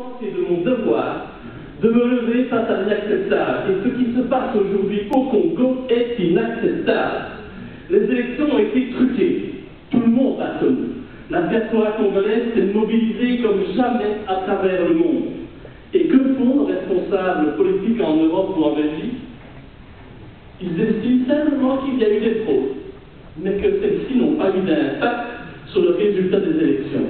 pense qu'il est de mon devoir de me lever face à l'inacceptable. Et ce qui se passe aujourd'hui au Congo est inacceptable. Les élections ont été truquées. Tout le monde l'a connu. La diaspora congolaise s'est mobilisée comme jamais à travers le monde. Et que font nos responsables politiques en Europe ou en Belgique? Ils estiment simplement qu'il y a eu des fraudes, mais que celles-ci n'ont pas eu d'impact sur le résultat des élections.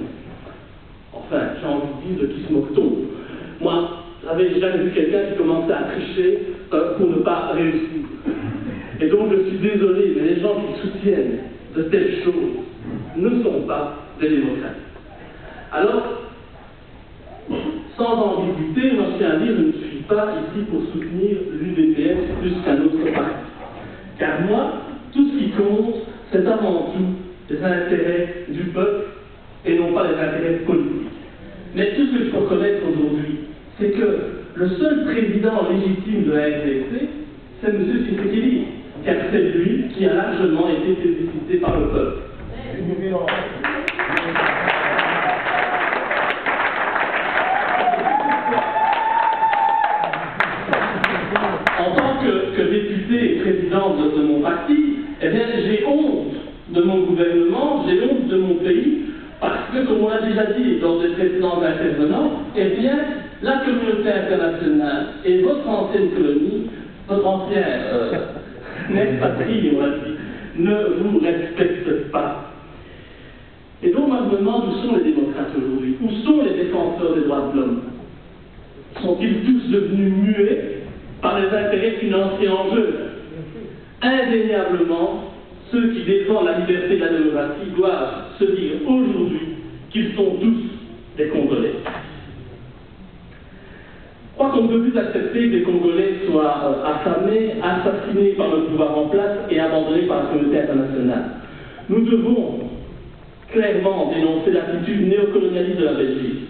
Enfin, j'ai envie de dire de qui se moque-t-on? Moi, j'avais jamais vu quelqu'un qui commençait à tricher pour ne pas réussir. Et donc, je suis désolé, mais les gens qui soutiennent de telles choses ne sont pas des démocrates. Alors, sans ambiguïté, j'en tiens à dire, je ne suis pas ici pour soutenir l'UDPS plus qu'un autre parti. Car moi, tout ce qui compte, c'est avant tout les intérêts du peuple et non pas les intérêts politiques. Mais tout ce que je peux reconnaître aujourd'hui, c'est que le seul président légitime de la RDC, c'est M. Tshisekedi, car c'est lui qui a largement été plébiscité par le peuple. En tant que député et président de mon parti, eh bien, j'ai honte de mon gouvernement, j'ai honte de mon pays, parce que, comme on l'a déjà dit lors des précédents intervenants, eh bien, la communauté internationale et votre ancienne colonie, votre ancienne ex-patrie, on l'a dit, ne vous respectent pas. Et donc, moi, je me demande où sont les démocrates aujourd'hui? Où sont les défenseurs des droits de l'homme? Sont-ils tous devenus muets par les intérêts financiers en jeu? Indéniablement, ceux qui défendent la liberté et la démocratie doivent se dire aujourd'hui qu'ils sont tous des Congolais. Je crois qu'on ne peut plus accepter que les Congolais soient affamés, assassinés par le pouvoir en place et abandonnés par la communauté internationale. Nous devons clairement dénoncer l'attitude néocolonialiste de la Belgique,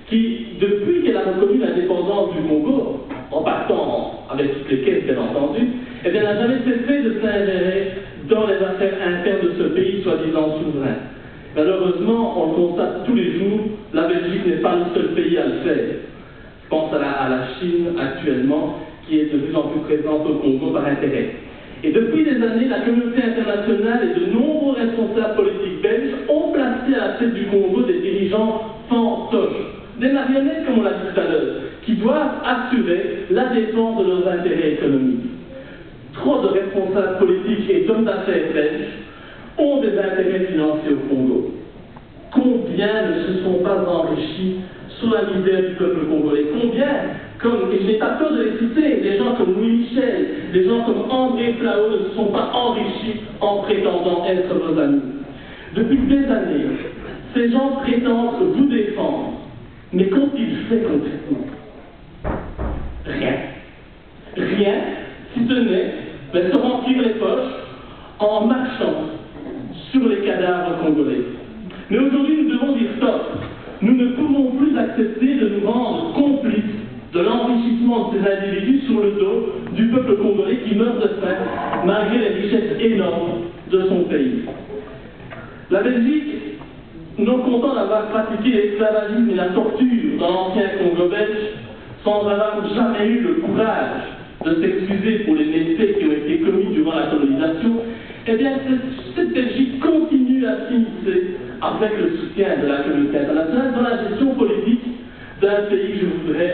qui, depuis qu'elle a reconnu l'indépendance du Congo, en partant avec toutes les quêtes bien entendu, eh bien, n'a jamais cessé de s'ingérer dans les affaires internes de ce pays soi-disant souverain. Malheureusement, on le constate tous les jours, la Belgique n'est pas le seul pays à le faire. Je pense à la Chine actuellement, qui est de plus en plus présente au Congo par intérêt. Et depuis des années, la communauté internationale et de nombreux responsables politiques belges ont placé à la tête du Congo des dirigeants fantoches, des marionnettes, comme on l'a dit tout à l'heure, qui doivent assurer la défense de leurs intérêts économiques. Trop de responsables politiques et d'hommes d'affaires belges ont des intérêts financiers au Congo. Combien ne se sont pas enrichis sous la misère du peuple congolais? Combien, et je n'ai pas peur de les citer, des gens comme Louis Michel, des gens comme André Flao ne se sont pas enrichis en prétendant être vos amis. Depuis des années, ces gens prétendent vous défendre. Mais qu'ont-ils fait concrètement? Rien. Rien, si ce n'est se remplir les poches en marchant sur les cadavres congolais. Mais aujourd'hui, nous devons dire stop. Nous ne pouvons plus accepter de nous rendre complices de l'enrichissement de ces individus sur le dos du peuple congolais qui meurt de faim malgré les richesses énormes de son pays. La Belgique, non content d'avoir pratiqué l'esclavagisme et la torture dans l'ancien Congo belge, sans avoir jamais eu le courage de s'excuser pour les méfaits qui ont été commis durant la colonisation, eh bien, cette Belgique continue à s'immiscer avec le soutien de la communauté internationale dans la gestion politique d'un pays que je voudrais